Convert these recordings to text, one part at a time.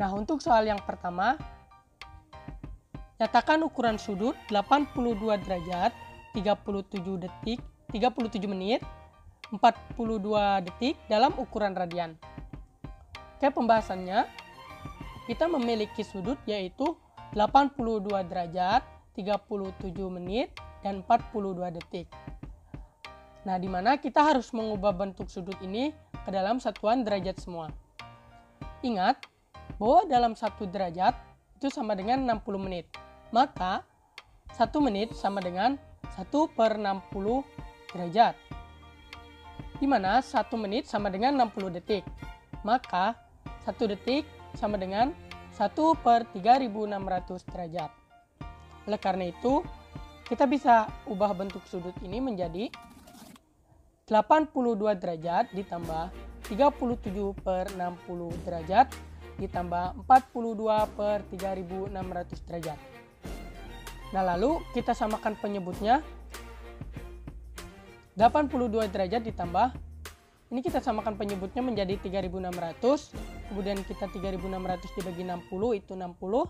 Nah, untuk soal yang pertama, nyatakan ukuran sudut 82 derajat, 37 detik, 37 menit, 42 detik dalam ukuran radian. Oke, pembahasannya, kita memiliki sudut yaitu 82 derajat, 37 menit, dan 42 detik. Nah, di mana kita harus mengubah bentuk sudut ini ke dalam satuan derajat semua. Ingat bahwa dalam 1 derajat itu sama dengan 60 menit. Maka 1 menit sama dengan 1/60 derajat. Di mana 1 menit sama dengan 60 detik. Maka 1 detik sama dengan 1/3600 derajat. Oleh karena itu, kita bisa ubah bentuk sudut ini menjadi 82 derajat ditambah 37/60 derajat ditambah 42/3600 derajat. Nah, lalu kita samakan penyebutnya. 82 derajat ditambah, ini kita samakan penyebutnya menjadi 3600, kemudian kita 3600 dibagi 60 itu 60,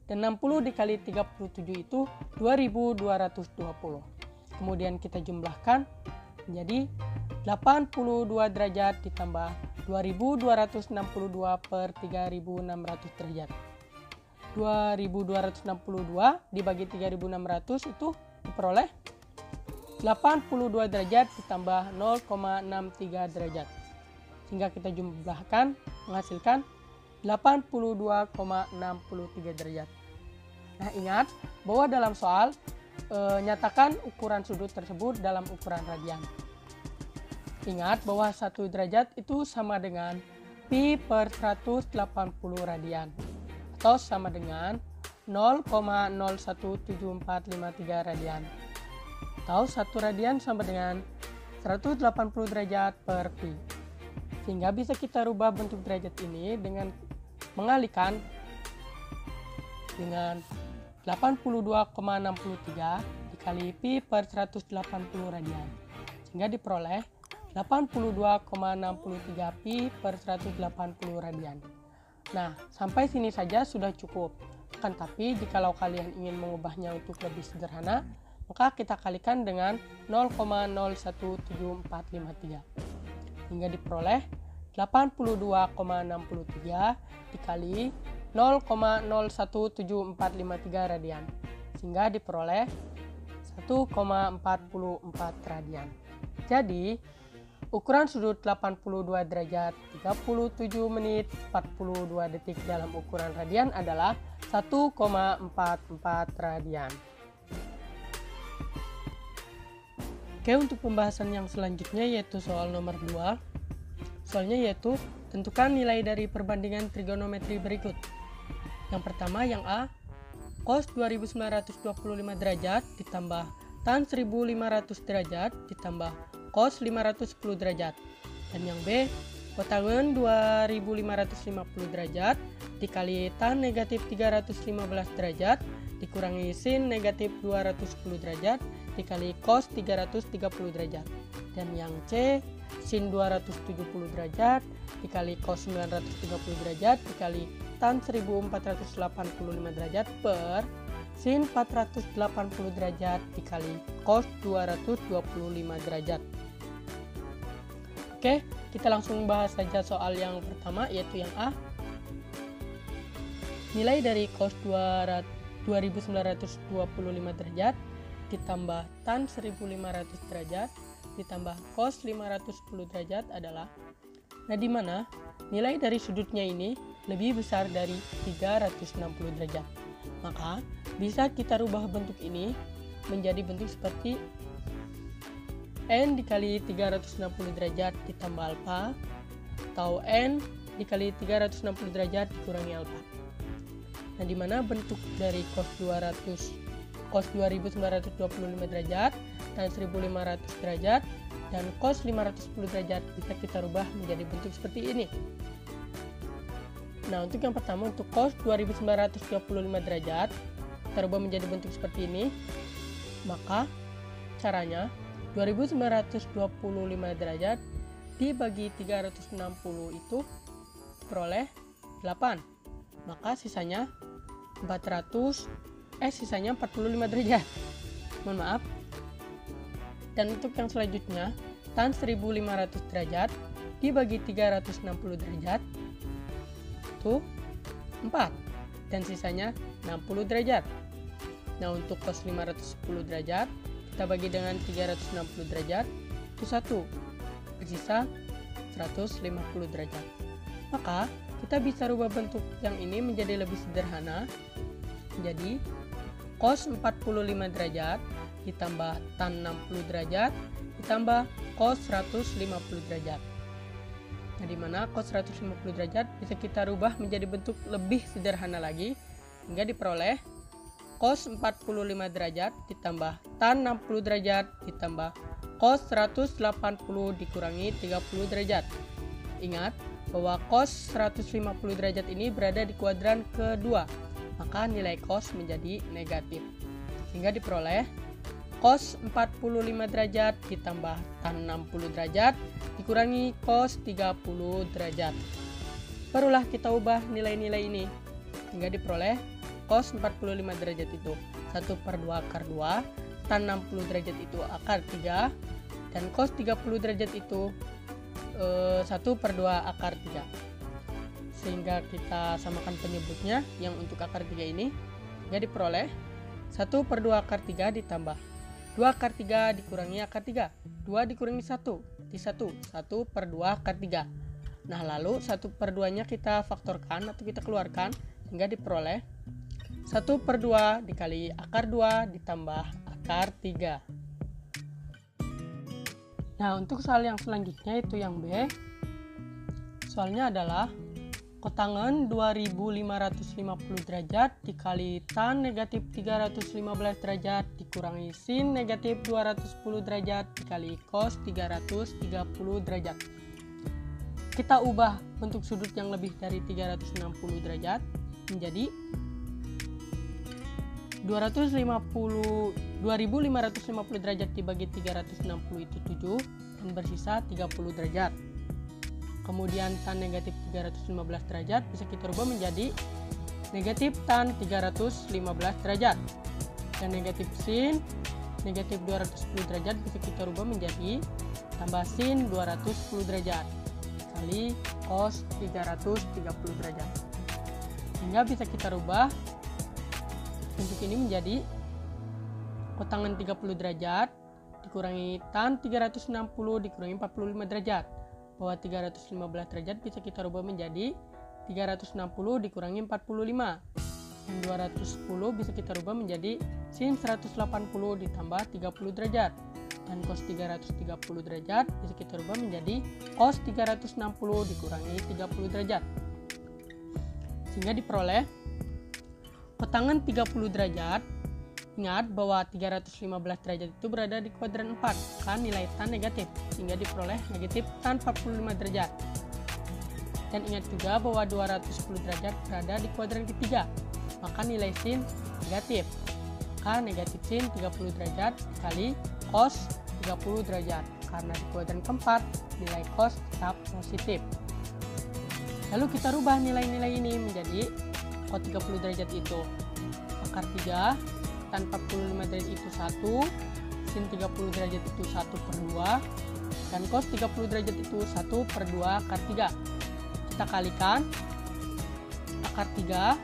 dan 60 dikali 37 itu 2220. Kemudian kita jumlahkan menjadi 82 derajat ditambah 2262/3600 derajat. 2262 dibagi 3600 itu diperoleh 82 derajat ditambah 0,63 derajat. Sehingga kita jumlahkan menghasilkan 82,63 derajat. Nah, ingat bahwa dalam soal nyatakan ukuran sudut tersebut dalam ukuran radian. Ingat bahwa 1 derajat itu sama dengan pi/180 radian atau sama dengan 0,017453 radian. Atau 1 radian sama dengan 180 derajat per pi. Sehingga bisa kita rubah bentuk derajat ini dengan mengalihkan dengan 82,63 dikali pi/180 radian. Sehingga diperoleh 82,63 pi/180 radian. Nah, sampai sini saja sudah cukup. Kan tapi jikalau kalian ingin mengubahnya untuk lebih sederhana, maka kita kalikan dengan 0,01753. Hingga diperoleh 82,63 dikali 0,01753 radian. Sehingga diperoleh 1,44 radian. Jadi, ukuran sudut 82 derajat 37 menit 42 detik dalam ukuran radian adalah 1,44 radian. Oke, untuk pembahasan yang selanjutnya yaitu soal nomor 2. Soalnya yaitu tentukan nilai dari perbandingan trigonometri berikut. Yang pertama yang A, cos 2925 derajat ditambah tan 1500 derajat ditambah cos 510 derajat. Dan yang B, kotangen 2550 derajat dikali tan negatif 315 derajat dikurangi sin negatif 210 derajat dikali cos 330 derajat. Dan yang C, sin 270 derajat dikali cos 930 derajat dikali tan 1485 derajat per sin 480 derajat dikali cos 225 derajat. Oke, kita langsung bahas saja soal yang pertama yaitu yang A. Nilai dari cos 2925 derajat ditambah tan 1500 derajat ditambah cos 510 derajat adalah, nah di mana nilai dari sudutnya ini lebih besar dari 360 derajat. Maka bisa kita rubah bentuk ini menjadi bentuk seperti n dikali 360 derajat ditambah alfa atau n dikali 360 derajat dikurangi alfa. Nah, di mana bentuk dari cos 2925 derajat dan 1500 derajat dan cos 510 derajat bisa kita rubah menjadi bentuk seperti ini. Nah, untuk yang pertama untuk cos 2925 derajat kita rubah menjadi bentuk seperti ini. Maka caranya 2925 derajat dibagi 360 itu peroleh 8. maka sisanya 45 derajat. Mohon maaf. Dan untuk yang selanjutnya, tan 1500 derajat dibagi 360 derajat itu 4 dan sisanya 60 derajat. Nah, untuk cos 510 derajat kita bagi dengan 360 derajat itu 1, bersisa 150 derajat. Maka kita bisa rubah bentuk yang ini menjadi lebih sederhana. Jadi cos 45 derajat ditambah tan 60 derajat ditambah cos 150 derajat. Nah, di mana cos 150 derajat bisa kita rubah menjadi bentuk lebih sederhana lagi hingga diperoleh cos 45 derajat ditambah tan 60 derajat ditambah cos 180 dikurangi 30 derajat. Ingat bahwa cos 150 derajat ini berada di kuadran kedua, maka nilai cos menjadi negatif. Sehingga diperoleh cos 45 derajat ditambah tan 60 derajat dikurangi cos 30 derajat. Barulah kita ubah nilai-nilai ini hingga diperoleh cos 45 derajat itu 1/2 akar 2, tan 60 derajat itu akar 3, dan cos 30 derajat itu 1/2 akar 3. Sehingga kita samakan penyebutnya yang untuk akar 3 ini hingga diperoleh 1/2 akar 3 ditambah 2 akar 3 dikurangi akar 3. 2 dikurangi 1 di 1, 1/2 akar 3. Nah, lalu 1/2 nya kita faktorkan atau kita keluarkan hingga diperoleh 1/2 dikali akar 2 ditambah akar 3. Nah, untuk soal yang selanjutnya itu yang B. Soalnya adalah kotangan 2550 derajat dikali tan negatif 315 derajat dikurangi sin negatif 210 derajat dikali cos 330 derajat. Kita ubah bentuk sudut yang lebih dari 360 derajat menjadi 2550 derajat dibagi 360 itu 7 dan bersisa 30 derajat. Kemudian tan negatif 315 derajat bisa kita rubah menjadi negatif tan 315 derajat. Dan negatif sin negatif 210 derajat bisa kita rubah menjadi tambah sin 210 derajat kali cos 330 derajat. Sehingga bisa kita rubah bentuk ini menjadi kotangan 30 derajat dikurangi tan 360 dikurangi 45 derajat. Bahwa 315 derajat bisa kita rubah menjadi 360 dikurangi 45. Dan 210 bisa kita rubah menjadi sin 180 ditambah 30 derajat. Dan cos 330 derajat bisa kita rubah menjadi cos 360 dikurangi 30 derajat. Sehingga diperoleh kotangan 30 derajat. Ingat bahwa 315 derajat itu berada di kuadran 4, kan nilai tan negatif, sehingga diperoleh negatif tan 45 derajat. Dan ingat juga bahwa 210 derajat berada di kuadran ketiga, maka nilai sin negatif, maka negatif sin 30 derajat kali cos 30 derajat. Karena di kuadran keempat, nilai cos tetap positif. Lalu kita rubah nilai-nilai ini menjadi cos 30 derajat itu akar 3, tan 45 derajat itu 1, sin 30 derajat itu 1/2, dan cos 30 derajat itu 1/2 akar 3. Kita kalikan akar 3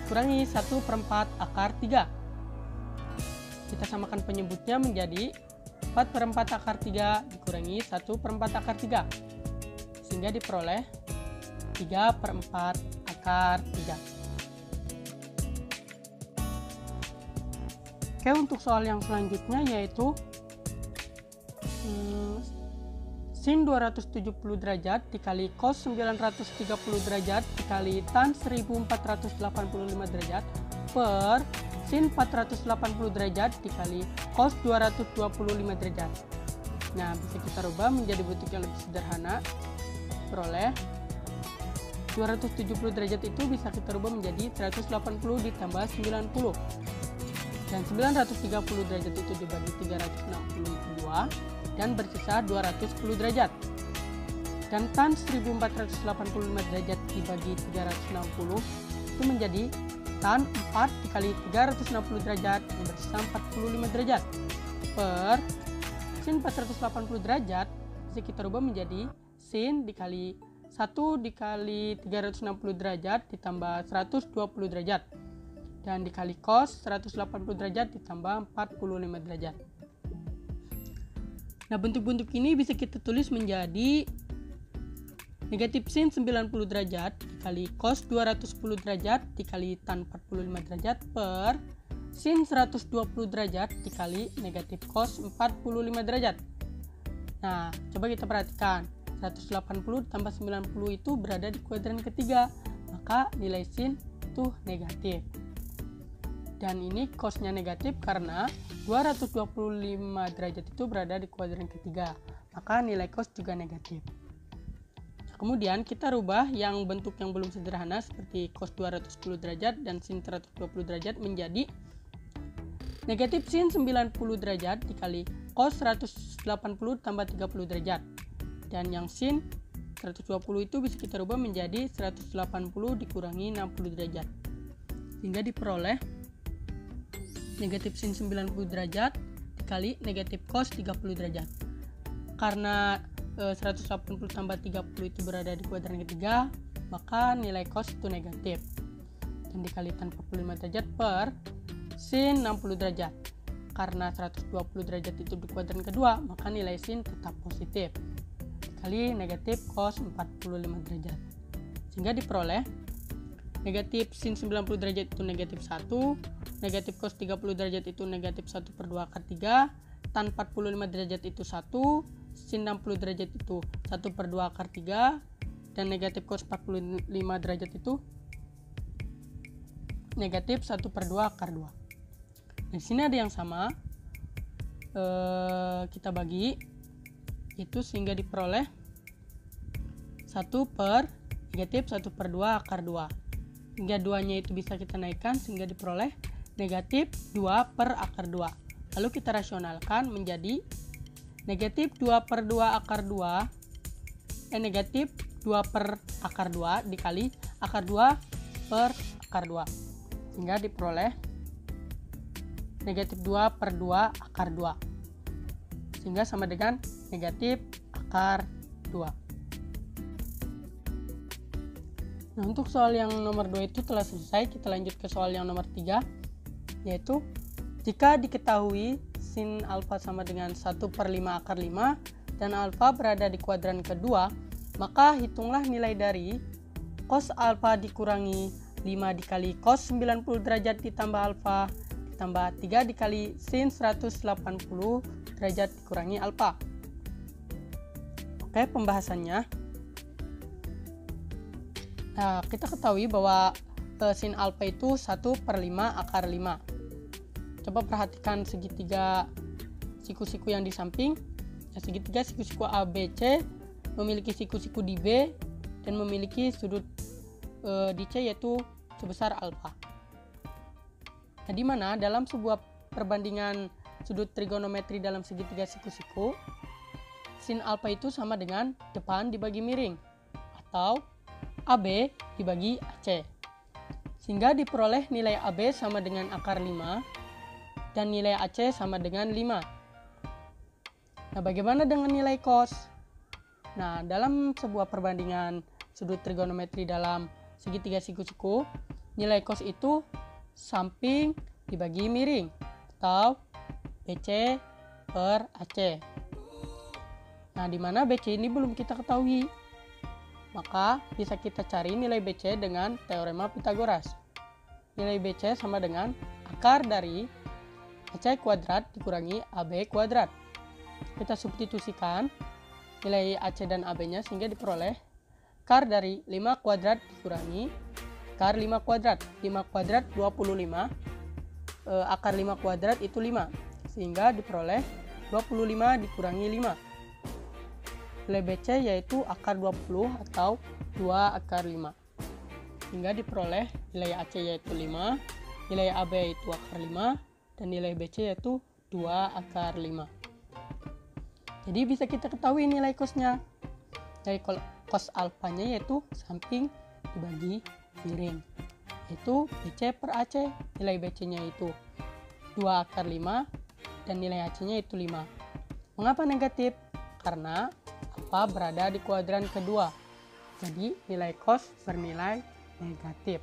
kurangi 1/4 akar 3. Kita samakan penyebutnya menjadi 4/4 akar 3 dikurangi 1/4 akar 3. Sehingga diperoleh 3/4 akar 3. Oke, untuk soal yang selanjutnya yaitu sin 270 derajat dikali cos 930 derajat dikali tan 1485 derajat per sin 480 derajat dikali cos 225 derajat. Nah, bisa kita rubah menjadi bentuk yang lebih sederhana. Peroleh 270 derajat itu bisa kita rubah menjadi 180 ditambah 90. Dan 930 derajat itu dibagi 360 itu 2 dan bersisa 210 derajat. Dan tan 1485 derajat dibagi 360 itu menjadi tan 4 dikali 360 derajat yang bersisa 45 derajat per sin 480 derajat bisa kita rubah menjadi sin dikali 1 dikali 360 derajat ditambah 120 derajat dan dikali cos 180 derajat ditambah 45 derajat. Nah, bentuk-bentuk ini bisa kita tulis menjadi negatif sin 90 derajat dikali cos 210 derajat dikali tan 45 derajat per sin 120 derajat dikali negatif cos 45 derajat. Nah, coba kita perhatikan. 180 tambah 90 itu berada di kuadran ketiga, maka nilai sin itu negatif. Dan ini cosnya negatif karena 225 derajat itu berada di kuadran ketiga, maka nilai cos juga negatif. Kemudian kita rubah yang bentuk yang belum sederhana seperti cos 210 derajat dan sin 120 derajat menjadi negatif sin 90 derajat dikali cos 180 tambah 30 derajat. Dan yang sin 120 itu bisa kita rubah menjadi 180 dikurangi 60 derajat. Sehingga diperoleh negatif sin 90 derajat dikali negatif cos 30 derajat. Karena 180 tambah 30 itu berada di kuadran ketiga, maka nilai cos itu negatif. Dan dikali tan 45 derajat per sin 60 derajat. Karena 120 derajat itu di kuadran kedua, maka nilai sin tetap positif. Dikali negatif cos 45 derajat. Sehingga diperoleh negatif sin 90 derajat itu negatif 1, negatif cos 30 derajat itu negatif 1 per 2 akar 3, tan 45 derajat itu 1, sin 60 derajat itu 1 per 2 akar 3, dan negatif cos 45 derajat itu negatif 1 per 2 akar 2. Di sini ada yang sama, kita bagi itu sehingga diperoleh 1 per negatif 1 per 2 akar 2. Hingga 2-nya itu bisa kita naikkan sehingga diperoleh negatif 2 per akar 2. Lalu kita rasionalkan menjadi negatif 2 per 2 akar 2 negatif 2 per akar 2 dikali akar 2 per akar 2. Sehingga diperoleh negatif 2 per 2 akar 2. Sehingga sama dengan negatif akar 2. Nah, untuk soal yang nomor 2 itu telah selesai. Kita lanjut ke soal yang nomor 3, yaitu jika diketahui sin alfa sama dengan 1 per 5 akar 5 dan alfa berada di kuadran kedua, maka hitunglah nilai dari cos alfa dikurangi 5 dikali cos 90 derajat ditambah alfa ditambah 3 dikali sin 180 derajat dikurangi alfa. Oke, pembahasannya. Nah, kita ketahui bahwa sin alfa itu 1 per 5 akar 5. Coba perhatikan segitiga siku-siku yang di samping. Nah, segitiga siku-siku ABC memiliki siku-siku di B dan memiliki sudut di C yaitu sebesar alfa. Nah, di mana dalam sebuah perbandingan sudut trigonometri dalam segitiga siku-siku, sin alfa itu sama dengan depan dibagi miring atau AB dibagi AC. Sehingga diperoleh nilai AB sama dengan akar 5 dan nilai AC sama dengan 5. Nah, bagaimana dengan nilai cos? Nah, dalam sebuah perbandingan sudut trigonometri dalam segitiga siku-siku, nilai cos itu samping dibagi miring atau BC per AC. Nah, di mana BC ini belum kita ketahui, maka bisa kita cari nilai BC dengan teorema Pythagoras. Nilai BC sama dengan akar dari AC kuadrat dikurangi AB kuadrat. Kita substitusikan nilai AC dan AB-nya sehingga diperoleh akar dari 5 kuadrat dikurangi akar 5 kuadrat. 5 kuadrat 25, akar 5 kuadrat itu 5. Sehingga diperoleh 25 dikurangi 5. Nilai BC yaitu akar 20 atau 2 akar 5. Sehingga diperoleh nilai AC yaitu 5, nilai AB yaitu akar 5, dan nilai BC yaitu 2 akar 5. Jadi bisa kita ketahui nilai cosnya. Dari cos alfanya yaitu samping dibagi miring. yaitu BC per AC. Nilai BC-nya itu 2 akar 5 dan nilai AC-nya itu 5. Mengapa negatif? Karena alfa berada di kuadran kedua. Jadi nilai cos bernilai negatif.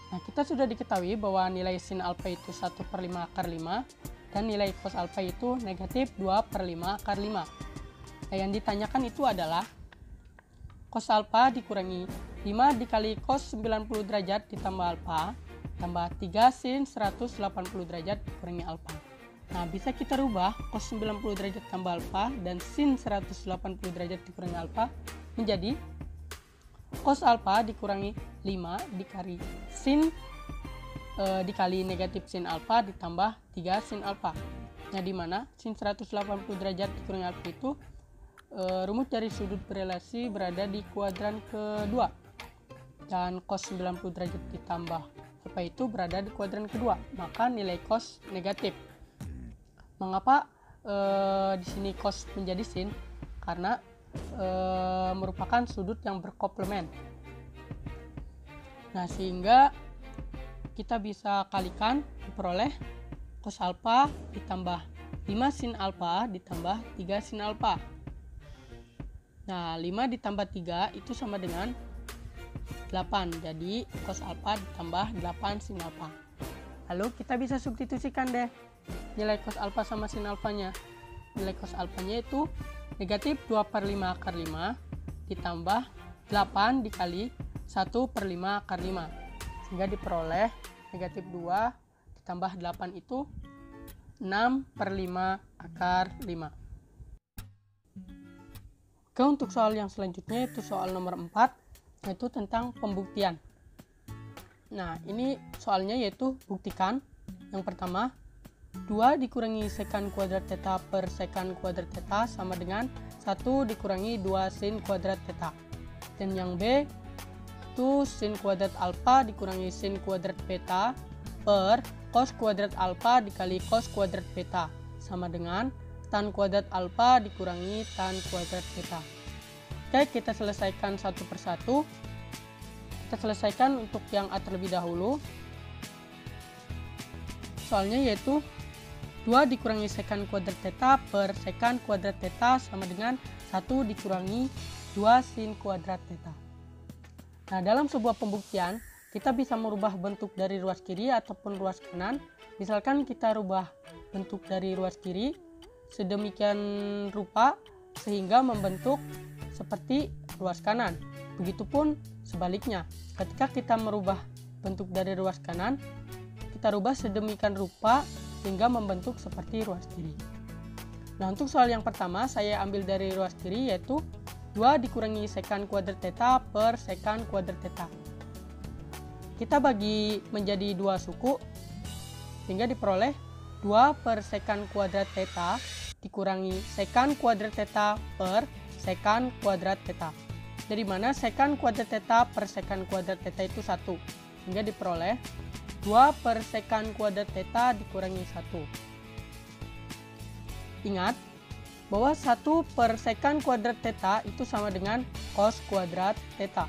Nah, kita sudah diketahui bahwa nilai sin alfa itu 1 per 5 akar 5 dan nilai cos alfa itu negatif 2 per 5 akar 5. Nah, yang ditanyakan itu adalah cos alfa dikurangi 5 dikali cos 90 derajat ditambah alfa tambah 3 sin 180 derajat dikurangi alfa. Nah, bisa kita rubah cos 90 derajat tambah alfa dan sin 180 derajat dikurangi alfa menjadi cos alfa dikurangi 5 dikali sin dikali negatif sin alfa ditambah 3 sin alfa. Nah, di mana sin 180 derajat dikurangi alfa itu rumus dari sudut berelasi berada di kuadran kedua dan cos 90 derajat ditambah alfa itu berada di kuadran kedua, maka nilai cos negatif. Mengapa di sini cos menjadi sin? Karena merupakan sudut yang berkomplement. Nah, sehingga kita bisa kalikan diperoleh cos alfa ditambah 5 sin alfa ditambah 3 sin alfa. Nah, 5 ditambah 3 itu sama dengan 8. Jadi cos alfa ditambah 8 sin alfa. Lalu kita bisa substitusikan deh nilai cos alfa sama sin alfanya. Nilai cos alfanya itu negatif 2 per 5 akar 5 ditambah 8 dikali 1 per 5 akar 5. Sehingga diperoleh negatif 2 ditambah 8 itu 6 per 5 akar 5. Oke, untuk soal yang selanjutnya itu soal nomor 4, yaitu tentang pembuktian. Nah, ini soalnya yaitu buktikan. Yang pertama, 2 dikurangi sekan kuadrat theta per sekan kuadrat theta sama dengan 1 dikurangi 2 sin kuadrat theta. Dan yang B, itu sin kuadrat alfa dikurangi sin kuadrat beta per cos kuadrat alfa dikali cos kuadrat beta sama dengan tan kuadrat alfa dikurangi tan kuadrat beta. Oke, kita selesaikan satu persatu. Kita selesaikan untuk yang A terlebih dahulu. Soalnya yaitu 2 dikurangi sekan kuadrat theta per sekan kuadrat theta sama dengan 1 dikurangi 2 sin kuadrat theta. Nah, dalam sebuah pembuktian, kita bisa merubah bentuk dari ruas kiri ataupun ruas kanan. Misalkan kita rubah bentuk dari ruas kiri sedemikian rupa sehingga membentuk seperti ruas kanan. Begitupun sebaliknya, ketika kita merubah bentuk dari ruas kanan, kita rubah sedemikian rupa sehingga membentuk seperti ruas kiri. Nah, untuk soal yang pertama saya ambil dari ruas kiri yaitu 2 dikurangi sekan kuadrat theta per sekan kuadrat theta. Kita bagi menjadi 2 suku sehingga diperoleh 2 per sekan kuadrat theta dikurangi sekan kuadrat theta per sekan kuadrat theta. Dari mana sekan kuadrat theta per sekan kuadrat theta itu 1. Sehingga diperoleh 2 per sekan kuadrat theta dikurangi 1. Ingat bahwa 1 per sekan kuadrat theta itu sama dengan cos kuadrat theta.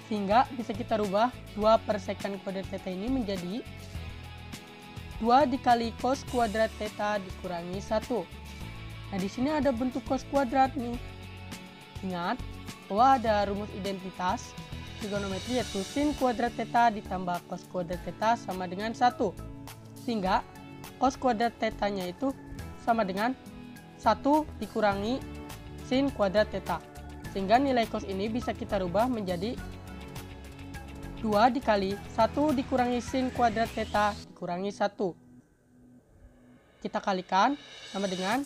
Sehingga bisa kita rubah 2 per sekan kuadrat theta ini menjadi 2 dikali cos kuadrat theta dikurangi 1. Nah, di sini ada bentuk cos kuadrat nih. Ingat bahwa ada rumus identitas trigonometri yaitu sin kuadrat theta ditambah cos kuadrat theta sama dengan 1. Sehingga cos kuadrat theta-nya itu sama dengan 1 dikurangi sin kuadrat theta. Sehingga nilai cos ini bisa kita rubah menjadi 2 dikali 1 dikurangi sin kuadrat theta dikurangi 1. Kita kalikan sama dengan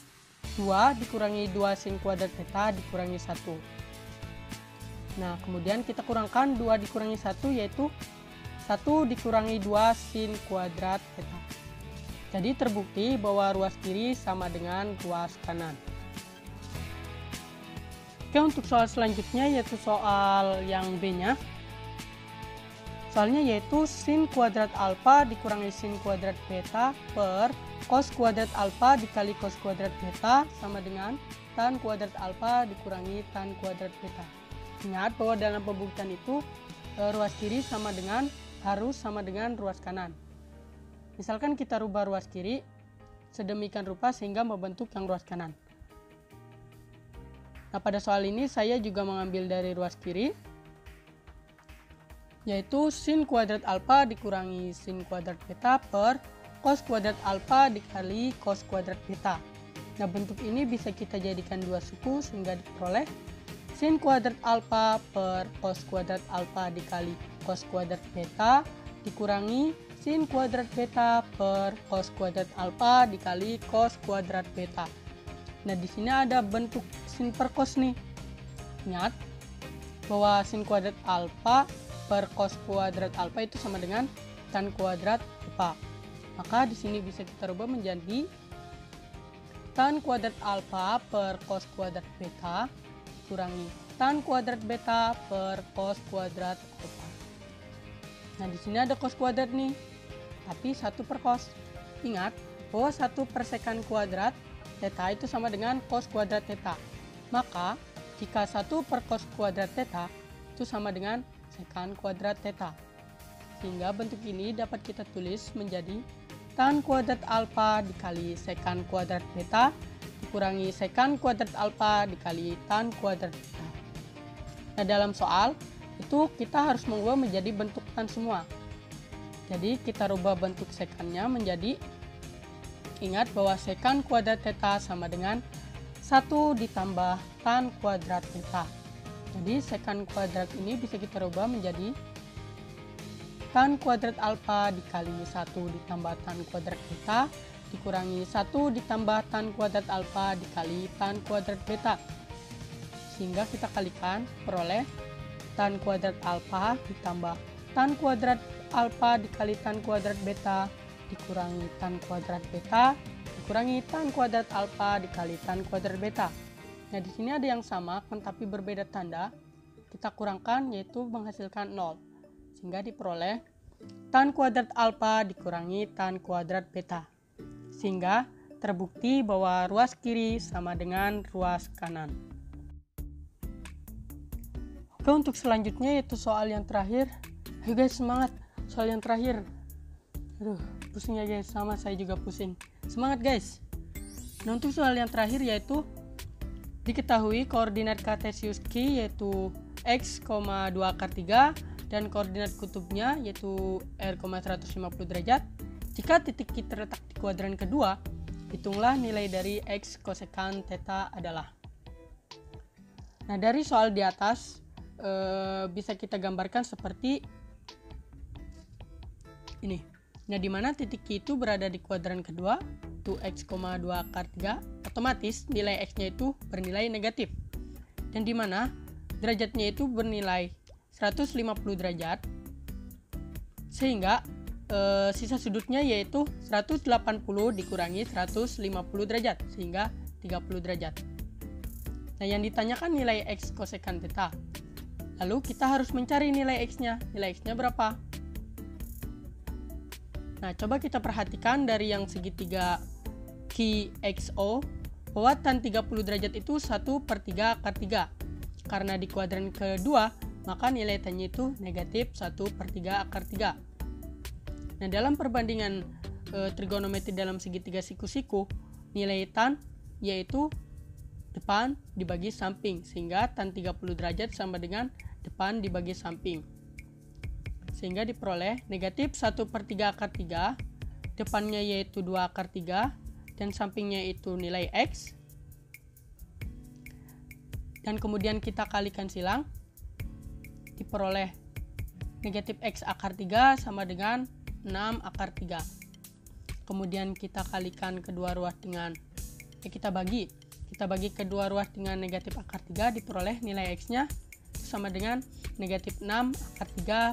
2 dikurangi 2 sin kuadrat theta dikurangi 1. Nah, kemudian kita kurangkan 2 dikurangi 1 yaitu 1 dikurangi 2 sin kuadrat theta. Jadi terbukti bahwa ruas kiri sama dengan ruas kanan. Oke, untuk soal selanjutnya yaitu soal yang B-nya. Soalnya yaitu sin kuadrat alfa dikurangi sin kuadrat beta per cos kuadrat alfa dikali cos kuadrat beta sama dengan tan kuadrat alfa dikurangi tan kuadrat beta. Ingat bahwa dalam pembuktian itu ruas kiri harus sama dengan ruas kanan. Misalkan kita rubah ruas kiri sedemikian rupa sehingga membentuk yang ruas kanan. Nah, pada soal ini saya juga mengambil dari ruas kiri, yaitu sin kuadrat alfa dikurangi sin kuadrat beta per cos kuadrat alfa dikali cos kuadrat beta. Nah, bentuk ini bisa kita jadikan dua suku sehingga diperoleh sin kuadrat alfa per cos kuadrat alfa dikali cos kuadrat beta dikurangi sin kuadrat beta per cos kuadrat alfa dikali cos kuadrat beta. Nah, di sini ada bentuk sin per cos nih. Ingat bahwa sin kuadrat alfa per cos kuadrat alfa itu sama dengan tan kuadrat alfa. Maka di sini bisa kita rubah menjadi tan kuadrat alfa per cos kuadrat beta kurangi tan kuadrat beta per cos kuadrat alfa. Nah, di sini ada cos kuadrat nih, tapi 1 per cos. Ingat bahwa 1 per sekan kuadrat theta itu sama dengan cos kuadrat theta. Maka jika 1 per cos kuadrat theta itu sama dengan sekan kuadrat theta. Sehingga bentuk ini dapat kita tulis menjadi tan kuadrat alfa dikali sekan kuadrat beta dikurangi sekan kuadrat alfa dikali tan kuadrat beta. Nah, dalam soal itu kita harus mengubah menjadi bentuk tan semua. Jadi kita rubah bentuk sekannya menjadi, ingat bahwa sekan kuadrat theta sama dengan 1 ditambah tan kuadrat theta. Jadi sekan kuadrat ini bisa kita rubah menjadi tan kuadrat alfa dikali 1 ditambah tan kuadrat beta dikurangi 1 ditambah tan kuadrat alfa dikali tan kuadrat beta. Sehingga kita kalikan peroleh tan kuadrat alfa ditambah tan kuadrat alfa dikali tan kuadrat beta dikurangi tan kuadrat beta dikurangi tan kuadrat alfa dikali tan kuadrat beta. Nah, di sini ada yang sama tapi berbeda tanda. Kita kurangkan yaitu menghasilkan 0. Sehingga diperoleh tan kuadrat alfa dikurangi tan kuadrat beta. Sehingga terbukti bahwa ruas kiri sama dengan ruas kanan. Oke, untuk selanjutnya yaitu soal yang terakhir. Ayo guys, semangat. Soal yang terakhir. Aduh, pusing ya guys, sama saya juga pusing. Semangat guys. Nah, untuk soal yang terakhir yaitu diketahui koordinat kartesius Q yaitu x, 2 akar 3 dan koordinat kutubnya yaitu r, 150 derajat. Jika titik Q terletak di kuadran kedua, hitunglah nilai dari x kosekan theta adalah. Nah, dari soal di atas bisa kita gambarkan seperti ini. Nah, di mana titik Q itu berada di kuadran kedua, itu x, 2 akar 3, otomatis nilai x-nya itu bernilai negatif. Dan di mana derajatnya itu bernilai 150 derajat, sehingga sisa sudutnya yaitu 180 dikurangi 150 derajat, sehingga 30 derajat. Nah, yang ditanyakan nilai x kosekan theta. Lalu kita harus mencari nilai x-nya. Nilai x-nya berapa? Nah, coba kita perhatikan dari yang segitiga QXO bahwa tan 30 derajat itu 1 per 3 akar 3. Karena di kuadran kedua, maka nilai tan-nya itu negatif 1 per 3 akar 3. Nah, dalam perbandingan trigonometri dalam segitiga siku-siku, nilai tan yaitu depan dibagi samping, sehingga tan 30 derajat sama dengan depan dibagi samping. Sehingga diperoleh negatif 1 per 3 akar 3, depannya yaitu 2 akar 3, dan sampingnya itu nilai x. Dan kemudian kita kalikan silang, diperoleh negatif x akar 3 sama dengan 6 akar 3. Kemudian kita kalikan kedua ruas dengan, kita bagi kedua ruas dengan negatif akar 3, diperoleh nilai x-nya sama dengan negatif 6 akar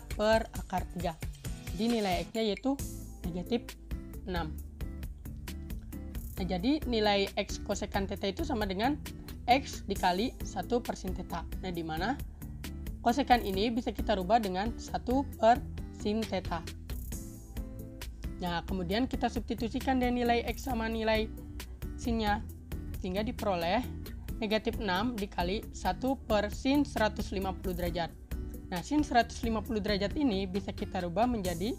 3 per akar 3. Jadi nilai x-nya yaitu negatif 6. Nah, jadi nilai x kosekan theta itu sama dengan x dikali 1 per sin theta. Nah, di mana kosekan ini bisa kita rubah dengan 1 per sin theta. Nah, kemudian kita substitusikan dari nilai x sama nilai sinnya, sehingga diperoleh negatif 6 dikali 1 per sin 150 derajat. Nah, sin 150 derajat ini bisa kita rubah menjadi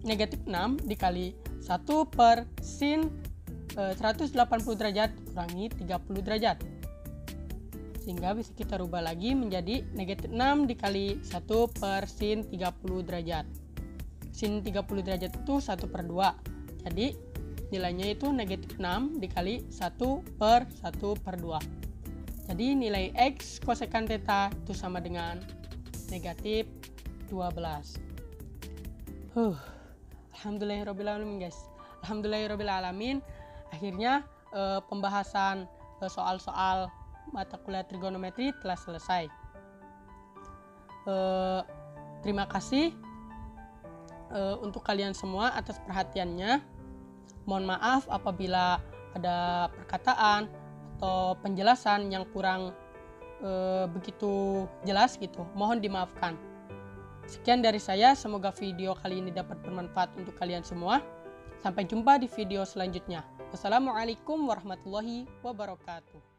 negatif 6 dikali 1 per sin 180 derajat kurangi 30 derajat. Sehingga bisa kita rubah lagi menjadi negatif 6 dikali 1 per sin 30 derajat. Sin 30 derajat itu 1 per 2. Jadi nilainya itu negatif 6 dikali 1 per 1 per 2. Jadi nilai X kosekan theta itu sama dengan negatif 12. Alhamdulillahirrahmanirrahim guys. Alhamdulillahirrahmanirrahim. Akhirnya pembahasan soal-soal mata kuliah trigonometri telah selesai. Terima kasih untuk kalian semua atas perhatiannya. Mohon maaf apabila ada perkataan atau penjelasan yang kurang begitu jelas gitu. Mohon dimaafkan. Sekian dari saya, semoga video kali ini dapat bermanfaat untuk kalian semua. Sampai jumpa di video selanjutnya. Wassalamualaikum warahmatullahi wabarakatuh.